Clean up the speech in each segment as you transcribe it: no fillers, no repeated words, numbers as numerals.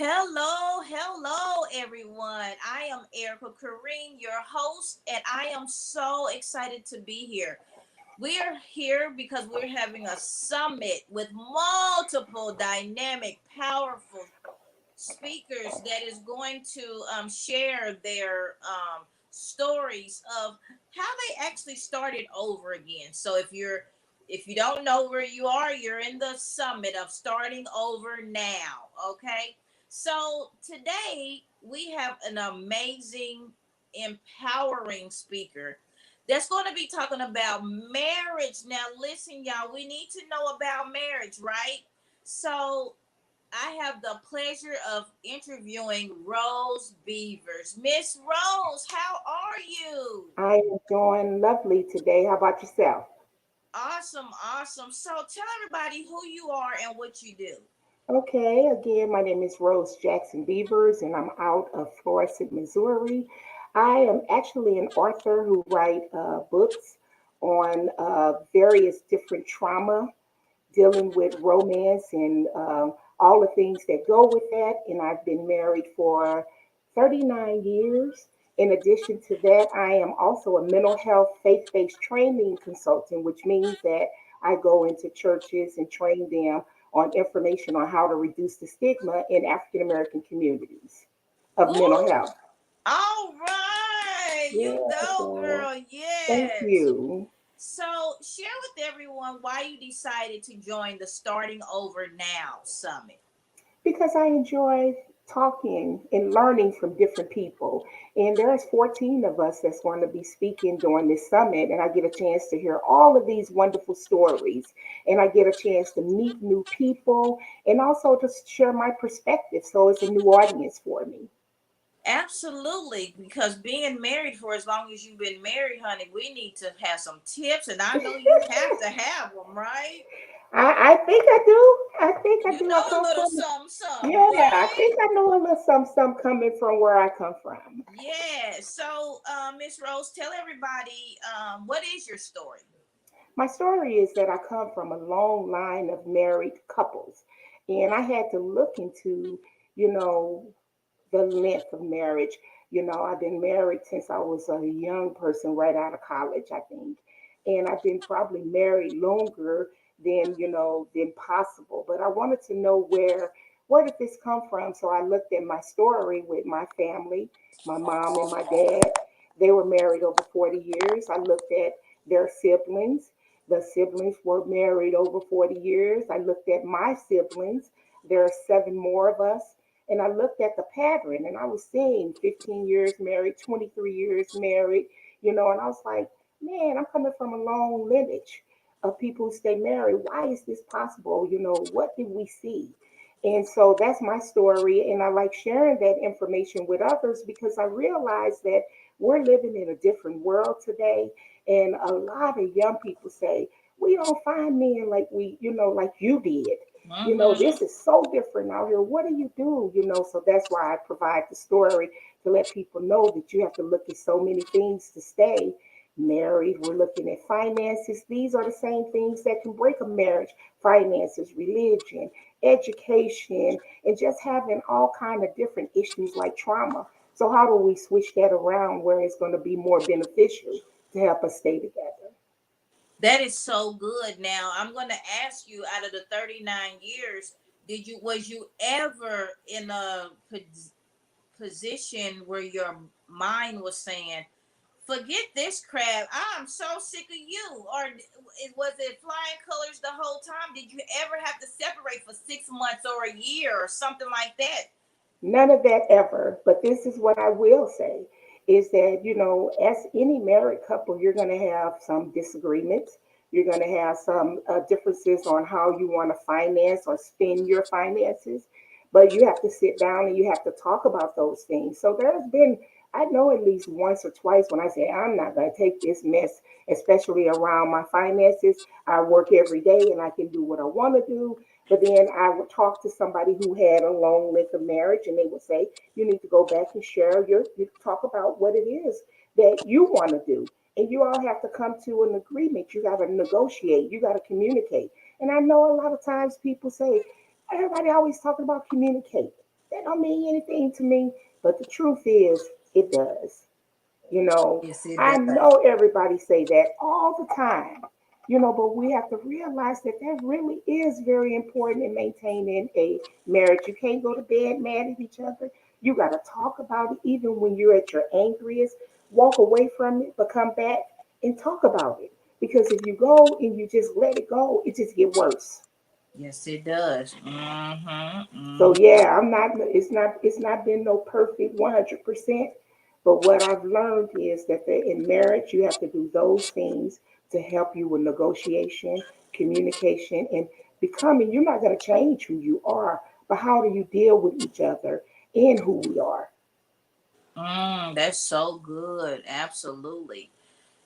Hello, everyone. I am Erica Kareem, your host, and I am so excited to be here. We're here because we're having a summit with multiple dynamic, powerful speakers that is going to share their stories of how they actually started over again. So if you don't know where you are, you're in the summit of starting over now. Okay. So today we have an amazing, empowering speaker that's going to be talking about marriage. Now, listen, y'all, we need to know about marriage, right? So I have the pleasure of interviewing Rose Beavers. Miss Rose, how are you? I am doing lovely today. How about yourself? Awesome. So tell everybody who you are and what you do. Okay, again, my name is Rose Jackson Beavers, and I'm out of Florissant, Missouri. I am actually an author who write books on various different trauma, dealing with romance and all the things that go with that. And I've been married for 39 years. In addition to that, I am also a mental health faith based training consultant, which means that I go into churches and train them on information on how to reduce the stigma in African American communities of mental Ooh, health. all right. You Yeah, go, so girl. thank Yes. you. So share with everyone why you decided to join the Starting Over Now Summit. Because I enjoy talking and learning from different people. And there's 14 of us that's going to be speaking during this summit, and I get a chance to hear all of these wonderful stories, and I get a chance to meet new people and also to share my perspective. So it's a new audience for me. Absolutely, because being married for as long as you've been married, honey, we need to have some tips, and I know you have to have them, right? I think I do. I think I You do. I know a come little from, something, yeah, I right? think I know a little some coming from where I come from. Yeah. So, Miss Rose, tell everybody what is your story? My story is that I come from a long line of married couples, and I had to look into, you know, the length of marriage. I've been married since I was a young person, right out of college, I think, and I've been probably married longer than possible. But I wanted to know where did this come from? So I looked at my story with my family, my mom and my dad. They were married over 40 years. I looked at their siblings. The siblings were married over 40 years. I looked at my siblings. There are seven more of us. And I looked at the pattern and I was seeing 15 years married, 23 years married, and I was like, man, I'm coming from a long lineage of people who stay married. Why is this possible? What did we see? And so that's my story. And I like sharing that information with others because I realize that we're living in a different world today. And a lot of young people say, we don't find men like like you did. Mm-hmm. This is so different out here. What do you do? So that's why I provide the story to let people know that you have to look at so many things to stay married. We're looking at finances. These are the same things that can break a marriage: finances, religion, education, and just having all kind of different issues like trauma. So how do we switch that around where it's going to be more beneficial to help us stay together? That is so good. Now, I'm going to ask you, out of the 39 years, was you ever in a position where your mind was saying, forget this crap, I'm so sick of you? Or was it flying colors the whole time? Did you ever have to separate for 6 months or a year or something like that? None of that ever. But this is what I will say is that, as any married couple, you're going to have some disagreements. You're going to have some differences on how you want to finance or spend your finances. But you have to sit down and you have to talk about those things. So there's been, I know at least once or twice when I say, I'm not going to take this mess, especially around my finances. I work every day and I can do what I want to do. But then I would talk to somebody who had a long length of marriage, and they would say, "You need to go back and share you talk about what it is that you want to do, and you all have to come to an agreement. You got to negotiate. You got to communicate." And I know a lot of times people say, "Everybody always talking about communicate." That don't mean anything to me. But the truth is, it does. You know, Yes, it I does. know everybody say that all the time. But we have to realize that that really is very important in maintaining a marriage. You can't go to bed mad at each other. You got to talk about it even when you're at your angriest. Walk away from it, but come back and talk about it. Because if you go and you just let it go, it just get worse. Yes, it does. Mm-hmm. So Mm-hmm. yeah, I'm not. It's not been no perfect 100%. But what I've learned is that in marriage you have to do those things to help you with negotiation, communication, and becoming. You're not going to change who you are, but how do you deal with each other and who we are? That's so good. Absolutely.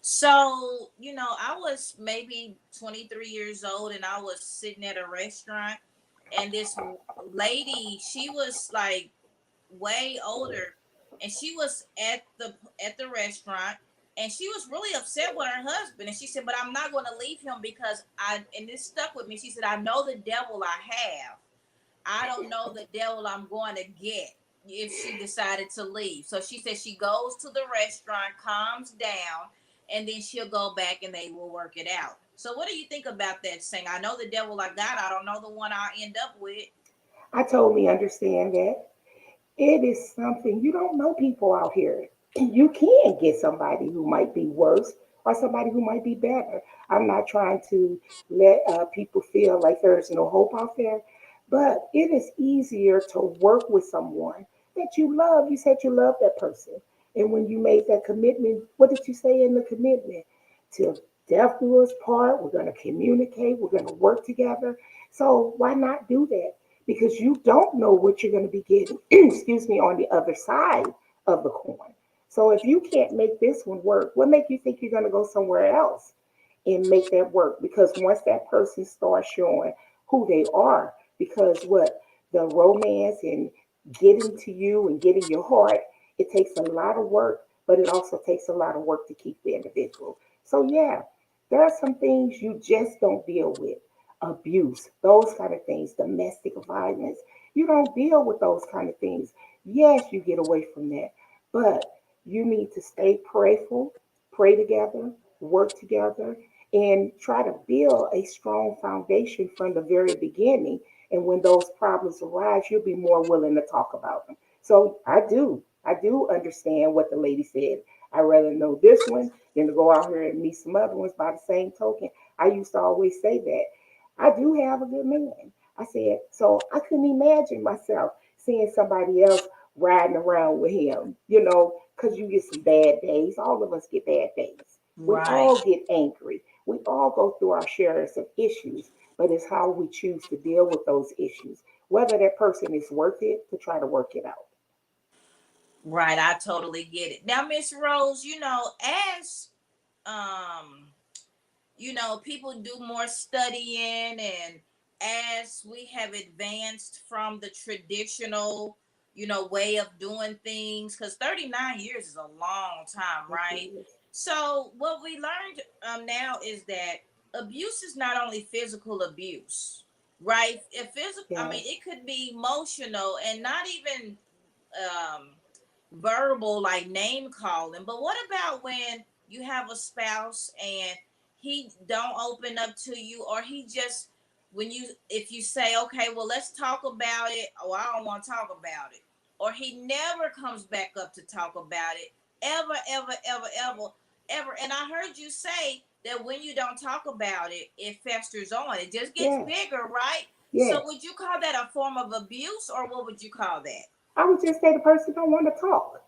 So, I was maybe 23 years old and I was sitting at a restaurant and this lady, she was like way older and she was at the restaurant and she was really upset with her husband and she said, "But I'm not going to leave him because and this stuck with me. She said, "I know the devil I have. I don't know the devil I'm going to get if she decided to leave." So she said she goes to the restaurant, calms down, and then she'll go back and they will work it out. So what do you think about that saying? I know the devil I got, I don't know the one I'll end up with. I totally understand that. It is something you don't know people out here. You can get somebody who might be worse or somebody who might be better. I'm not trying to let people feel like there's no hope out there, but it is easier to work with someone that you love. You said you love that person. And when you made that commitment, what did you say in the commitment? To death do us part, we're going to communicate, we're going to work together. So why not do that? Because you don't know what you're going to be getting, excuse me, on the other side of the coin. So if you can't make this one work, what make you think you're going to go somewhere else and make that work? Because once that person starts showing who they are, because what the romance and getting to you and getting your heart, it takes a lot of work, but it also takes a lot of work to keep the individual. So yeah, there are some things you just don't deal with. Abuse, those kind of things, domestic violence. You don't deal with those kind of things. Yes, you get away from that, but you need to stay prayerful, pray together, work together, and try to build a strong foundation from the very beginning. And when those problems arise, you'll be more willing to talk about them. So I do understand what the lady said. I rather know this one than to go out here and meet some other ones by the same token. I used to always say that. I do have a good man. I said, so I couldn't imagine myself seeing somebody else riding around with him, because you get some bad days. All of us get bad days. We Right. all get angry. We all go through our shares of issues, but it's how we choose to deal with those issues, whether that person is worth it to try to work it out. Right. I totally get it. Now, Miss Rose, as um people do more studying and as we have advanced from the traditional, way of doing things, because 39 years is a long time, It right? is. So what we learned now is that abuse is not only physical abuse, right? If physical, I mean, Yes. it could be emotional and not even um verbal, like name calling. But what about when you have a spouse and he don't open up to you, or he just, when you, if you say, "Okay, well, let's talk about it," "Oh, I don't want to talk about it," or he never comes back up to talk about it, ever, ever, ever, ever, ever. And I heard you say that when you don't talk about it, it festers on, it just gets Yes. bigger, right? So Yes. would you call that a form of abuse, or what would you call that? I would just say the person don't want to talk.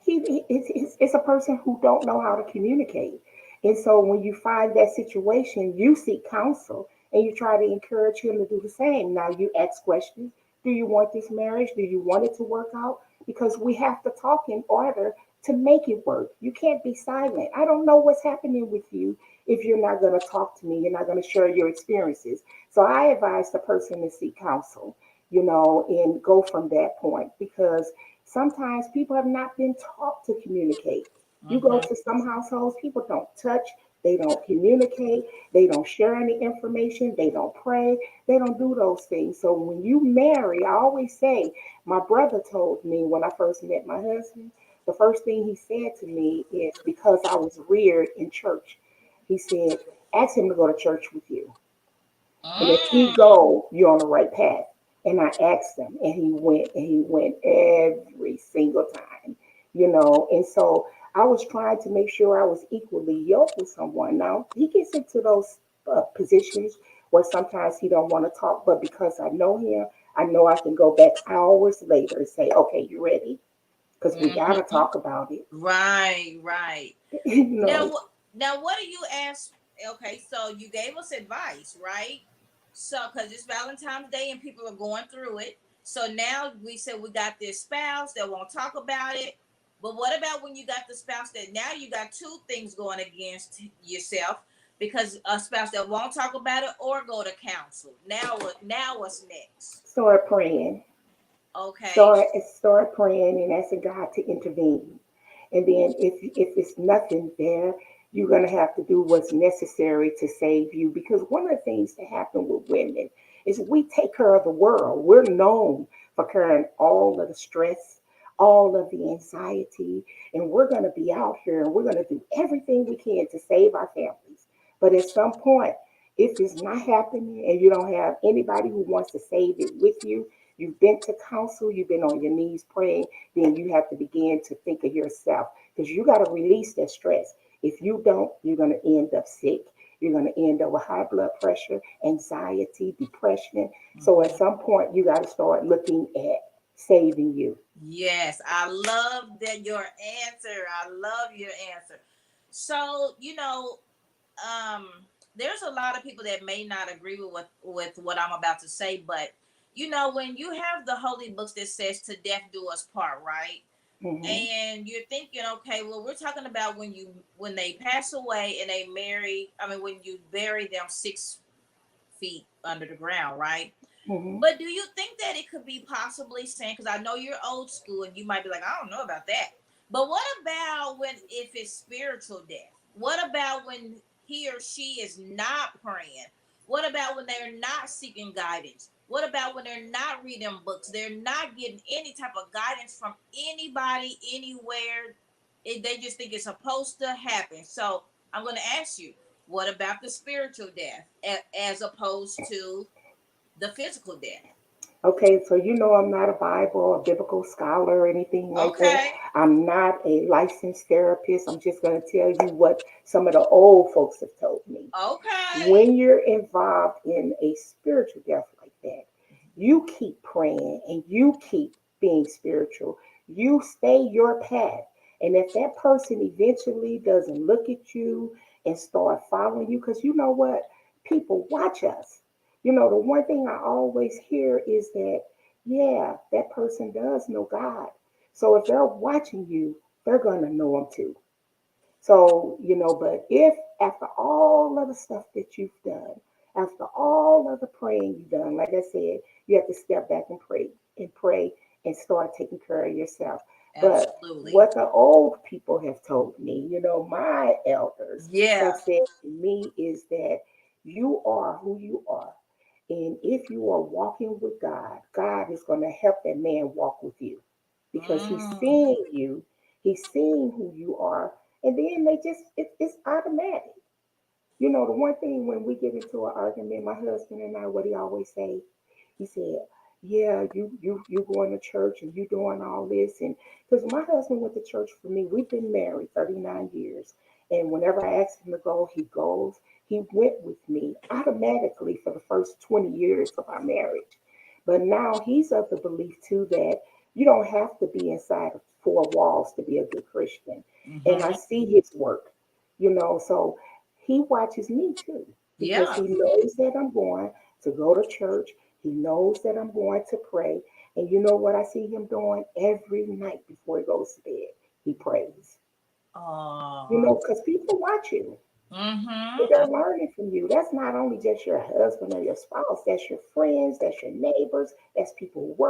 It's a person who don't know how to communicate. And so when you find that situation, you seek counsel and you try to encourage him to do the same. Now you ask questions. Do you want this marriage? Do you want it to work out? Because we have to talk in order to make it work. You can't be silent. I don't know what's happening with you if you're not going to talk to me. You're not going to share your experiences. So I advise the person to seek counsel, and go from that point because sometimes people have not been taught to communicate. You go Mm-hmm. to some households, people don't touch, They don't communicate. They don't share any information. They don't pray. They don't do those things. So when you marry, I always say, my brother told me when I first met my husband, the first thing he said to me is because I was reared in church. He said, ask him to go to church with you. And if he Mm, go, you're on the right path. And I asked him, and he went every single time, And so I was trying to make sure I was equally yoked with someone. Now he gets into those positions where sometimes he don't want to talk, but because I know him, I know I can go back hours later and say, "Okay, you ready?" Because we gotta hmm. talk about it, Right, right. you Now, know. now, what do you ask? Okay, so you gave us advice, right? So, because it's Valentine's Day and people are going through it. So now we said we got this spouse that won't talk about it. But what about when you got the spouse that now you got two things going against yourself because a spouse that won't talk about it or go to counsel. Now what? Now what's next? Start praying. Okay. Start praying and asking God to intervene. And then if it's nothing there, you're gonna have to do what's necessary to save you. Because one of the things that happen with women is we take care of the world. We're known for carrying all of the stress, all of the anxiety, and we're gonna be out here and we're gonna do everything we can to save our families. But at some point, if it's not happening and you don't have anybody who wants to save it with you, you've been to counsel, you've been on your knees praying, then you have to begin to think of yourself because you got to release that stress. If you don't, you're going to end up sick. You're going to end up with high blood pressure, anxiety, depression. So at Mhm. some point, you got to start looking at saving you. Yes, I love that your answer. I love your answer. So, um there's a lot of people that may not agree with what I'm about to say, but when you have the holy books that says to death do us part, right? Hmm. And you're thinking, okay, well, we're talking about when they pass away and they marry, I mean, when you bury them 6 feet under the ground, right? Hmm. But do you think that it could be possibly saying, because I know you're old school and you might be like, I don't know about that. But what about when if it's spiritual death? What about when he or she is not praying? What about when they're not seeking guidance? What about when they're not reading books? They're not getting any type of guidance from anybody, anywhere. They just think it's supposed to happen. So I'm going to ask you, what about the spiritual death as opposed to the physical death? Okay, so I'm not a Bible or biblical scholar or anything like that. Okay. I'm not a licensed therapist. I'm just going to tell you what some of the old folks have told me. Okay. When you're involved in a spiritual death like that, you keep praying and you keep being spiritual. You stay your path. And if that person eventually doesn't look at you and start following you, because you know what? People watch us. The one thing I always hear is that, yeah, that person does know God. So if they're watching you, they're going to know Him too. So, but if after all of the stuff that you've done, after all of the praying you've done, like I said, you have to step back and pray and start taking care of yourself. But Absolutely. what the old people have told me, my elders Yeah. have said to me is that you are who you are. And if you are walking with God, God is going to help that man walk with you because he's Mm. seeing you, he's seeing who you are, and then it's automatic. The one thing when we get into an argument, my husband and I, what he always say, he said, "Yeah, you going to church and you doing all this." And because my husband went to church for me, we've been married 39 years, and whenever I ask him to go, he goes. He went with me automatically for the first 20 years of our marriage. But now he's of the belief too that you don't have to be inside of four walls to be a good Christian. And I Mm-hmm. see his work, so he watches me too because Yeah. he knows that I'm going to go to church. He knows that I'm going to pray. And you know what I see him doing every night before he goes to bed? He prays. Oh. Because people watch you. Mm-hmm. They're learning from you. That's not only just your husband or your spouse, that's your friends, that's your neighbors, that's people who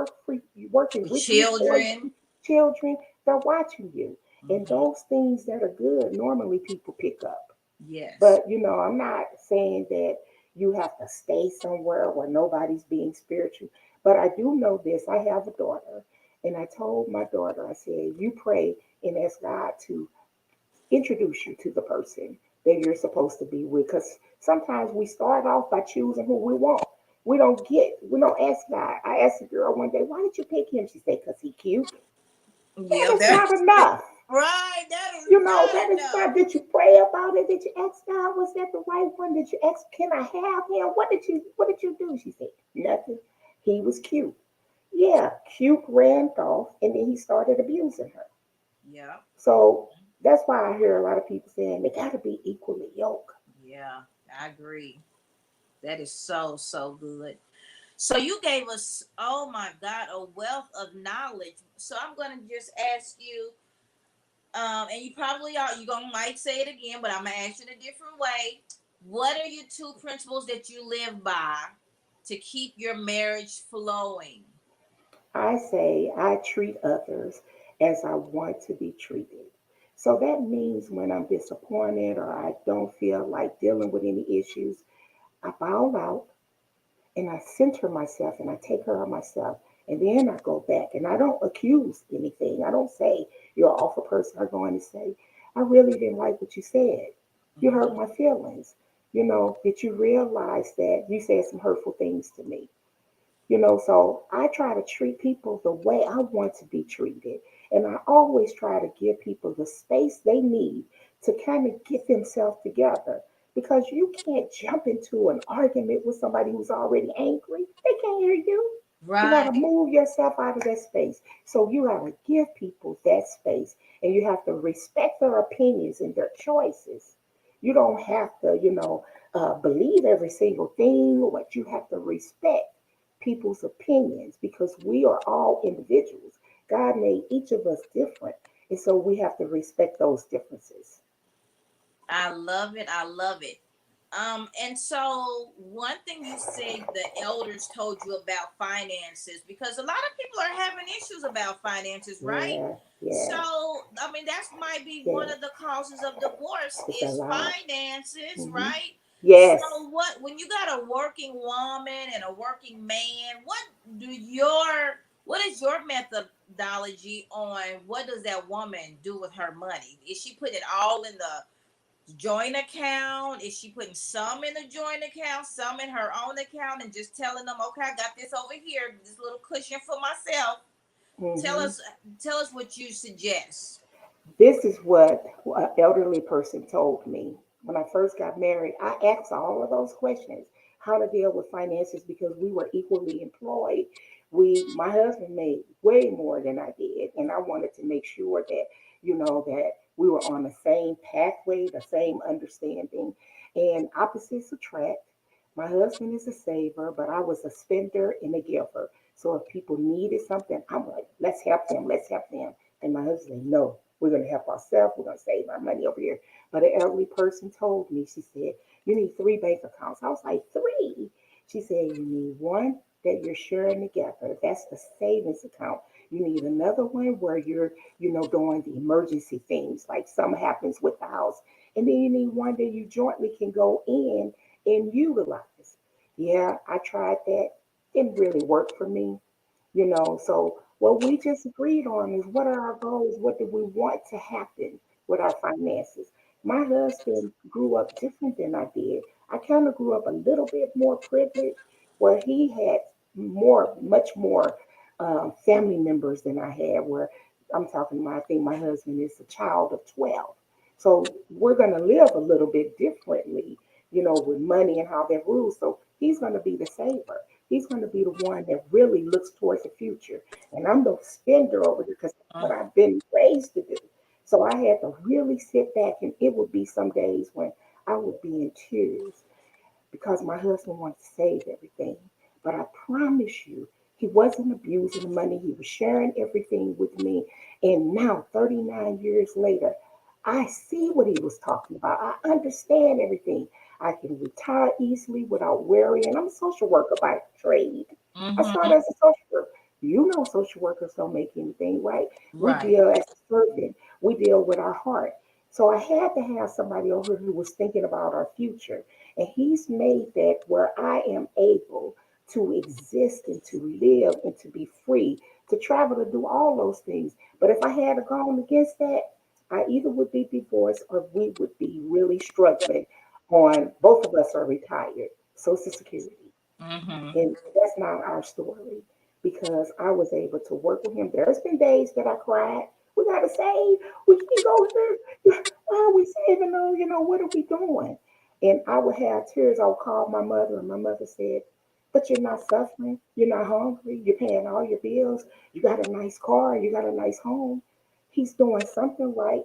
working with you, for Children. you, children. They're watching you. And Mm-hmm. those things that are good, normally people pick up. Yes. But I'm not saying that you have to stay somewhere where nobody's being spiritual. But I do know this. I have a daughter, and I told my daughter, I said, you pray and ask God to introduce you to the person that you're supposed to be with. Because sometimes we start off by choosing who we want. We don't ask God. I asked a girl one day, why did you pick him? She said, because he cute. That Yeah, is not enough. right. That is That not is enough. not. Did you pray about it? Did you ask God? Was that the right one? Did you ask, can I have him? What did you do? She said, nothing. He was cute. Yeah, cute ran off and then he started abusing her. Yeah. So that's why I hear a lot of people saying they gotta be equally yoked. Yeah. I agree. That is so, so good. So you gave us, oh my God, a wealth of knowledge. So I'm gonna just ask you, and you probably are, you gonna might say it again, but I'm gonna ask you in a different way. What are your two principles that you live by to keep your marriage flowing? I say I treat others as I want to be treated. So that means when I'm disappointed or I don't feel like dealing with any issues, I bow out and I center myself and I take care of myself. And then I go back and I don't accuse anything. I don't say you're an awful person. I go in and say, I really didn't like what you said. You hurt my feelings. Did you realize that you said some hurtful things to me? So I try to treat people the way I want to be treated. And I always try to give people the space they need to kind of get themselves together. Because you can't jump into an argument with somebody who's already angry. They can't hear you. You got Right. to move yourself out of that space. So you got to give people that space and you have to respect their opinions and their choices. You don't have to, believe every single thing, but you have to respect people's opinions because we are all individuals. God made each of us different. And so we have to respect those differences. I love it. I love it. And so one thing you said the elders told you about finances, because a lot of people are having issues about finances, right? Yeah, So, yeah, I mean, that's might be one yeah. of the causes of divorce It's a is lot. finances, Hmm. right? So, Yes. what when you got a working woman and a working man, do your what is your methodology on what does that woman do with her money? Is she put it all in the joint account? Is she putting some in the joint account, some in her own account, and just telling them, okay, I got this over here, this little cushion for myself? Tell Hmm. us, tell us what you suggest. This is what an elderly person told me when I first got married. I asked all of those questions, how to deal with finances because we were equally employed. My husband made way more than I did, and I wanted to make sure that that we were on the same pathway, the same understanding, and opposites attract. My husband is a saver, but I was a spender and a giver. So if people needed something, I'm like, let's help them, let's help them. And my husband said, no, we're going to help ourselves. We're going to save our money over here. But an elderly person told me, she said, you need three bank accounts. I was like, three? She said, you need one that you're sharing together. That's the savings account. You need another one where you're, doing the emergency things, like something happens with the house. And then you need one that you jointly can go in and utilize. Yeah, I tried that. Didn't really work for me. So what we just agreed on is what are our goals? What do we want to happen with our finances? My husband grew up different than I did. I kind of grew up a little bit more privileged, where he had much more family members than I had. Where I'm talking about, I think my husband is a child of 12. So we're going to live a little bit differently, with money and how that rules. So he's going to be the saver. He's going to be the one that really looks towards the future. And I'm the spender over here because that's what I've been raised to do. So I had to really sit back, and it would be some days when I would be in tears because my husband wanted to save everything. But I promise you, he wasn't abusing the money. He was sharing everything with me. And now, 39 years later, I see what he was talking about. I understand everything. I can retire easily without worrying. I'm a social worker by trade. I Mm-hmm. started as a social worker. Social workers don't make anything, right? We Right. deal as a servant. We deal with our heart. So I had to have somebody over who was thinking about our future. And he's made that where I am able to exist and to live and to be free, to travel, to do all those things. But if I had gone against that, I either would be divorced or we would be really struggling on both of us are retired, Social Security. Mm-hmm. And that's not our story because I was able to work with him. There's been days that I cried. We got to save. We can't go here. Why are we saving them? What are we doing? And I would have tears. I would call my mother, and my mother said, but you're not suffering. You're not hungry. You're paying all your bills. You got a nice car. You got a nice home. He's doing something right.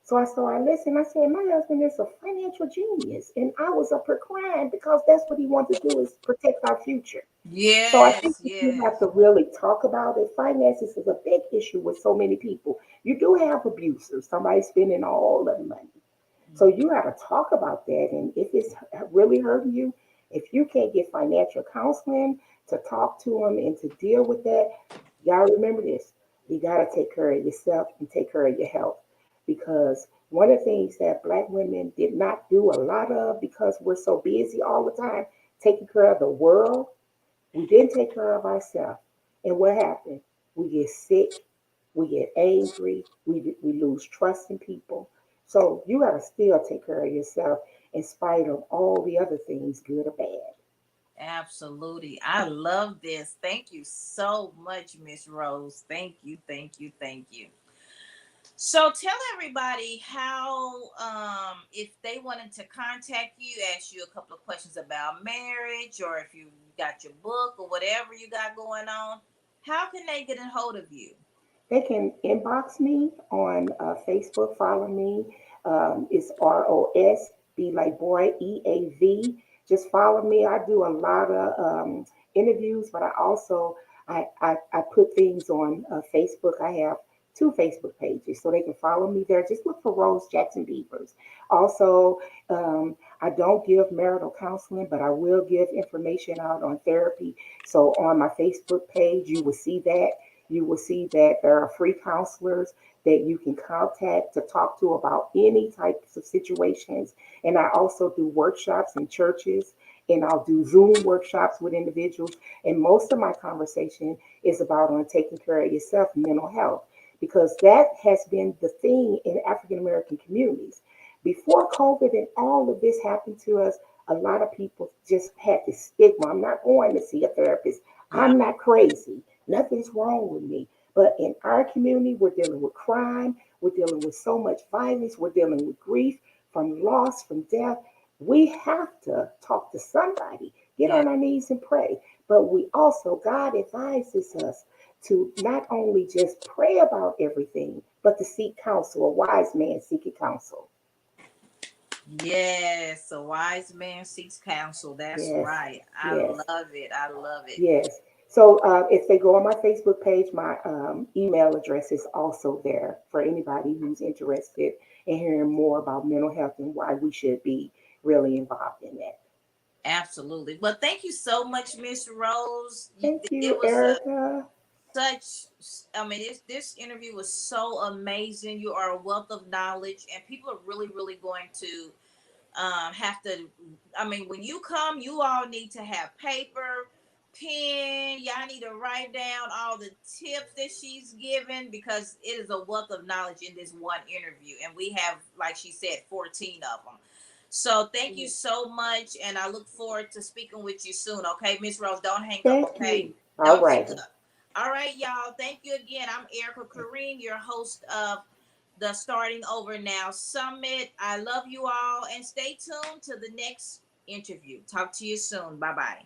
So I started listening. I said, my husband is a financial genius. And I was up here crying because that's what he wants to do is protect our future. So I think Yes, that you have yes. to really talk about it. Finances is a big issue with so many people. You do have abusers, somebody spending all the money. So you got to talk about that. And if it's really hurting you, if you can't get financial counseling to talk to them and to deal with that, y'all remember this. You got to take care of yourself and take care of your health. Because one of the things that Black women did not do a lot of because we're so busy all the time taking care of the world, we didn't take care of ourselves. And what happened? We get sick, we get angry, we lose trust in people. So you got to still take care of yourself in spite of all the other things, good or bad. Absolutely. I love this. Thank you so much, Miss Rose. Thank you, thank you, thank you. So tell everybody how if they wanted to contact you, ask you a couple of questions about marriage, or if you got your book or whatever you got going on, how can they get a hold of you? They can inbox me on Facebook, follow me. It's ROS, be like boy, EAV. Just follow me. I do a lot of interviews, but I put things on Facebook. I have two Facebook pages, so they can follow me there. Just look for Rose Jackson Beavers. Also, I don't give marital counseling, but I will give information out on therapy. So on my Facebook page, you will see that. You will see that there are free counselors that you can contact to talk to about any types of situations. And I also do workshops in churches and I'll do Zoom workshops with individuals. And most of my conversation is about on taking care of yourself, mental health, because that has been the thing in African American communities. Before COVID and all of this happened to us, a lot of people just had this stigma. I'm not going to see a therapist. Yeah. I'm not crazy. Nothing's wrong with me. But in our community, we're dealing with crime. We're dealing with so much violence. We're dealing with grief from loss, from death. We have to talk to somebody, get Yeah. on our knees and pray. But we also, God advises us to not only just pray about everything, but to seek counsel. A wise man seeking counsel. Yes, a wise man seeks counsel. That's Yes, right. I yes. love it. I love it. Yes. So if they go on my Facebook page, my email address is also there for anybody who's interested in hearing more about mental health and why we should be really involved in that. Absolutely. Well, thank you so much, Miss Rose. Thank It you, was Erica. such, I mean, this interview was so amazing. You are a wealth of knowledge, and people are really, really going to have to, I mean, when you come, you all need to have paper, pen. Y'all need to write down all the tips that she's given because it is a wealth of knowledge in this one interview. And we have, like she said, 14 of them. So thank you so much. And I look forward to speaking with you soon. Okay, Miss Rose, don't hang up. Thank Okay. you. All Don't hang righty. up. All right, y'all. Thank you again. I'm Erica Kareem, your host of the Starting Over Now Summit. I love you all and stay tuned to the next interview. Talk to you soon. Bye bye.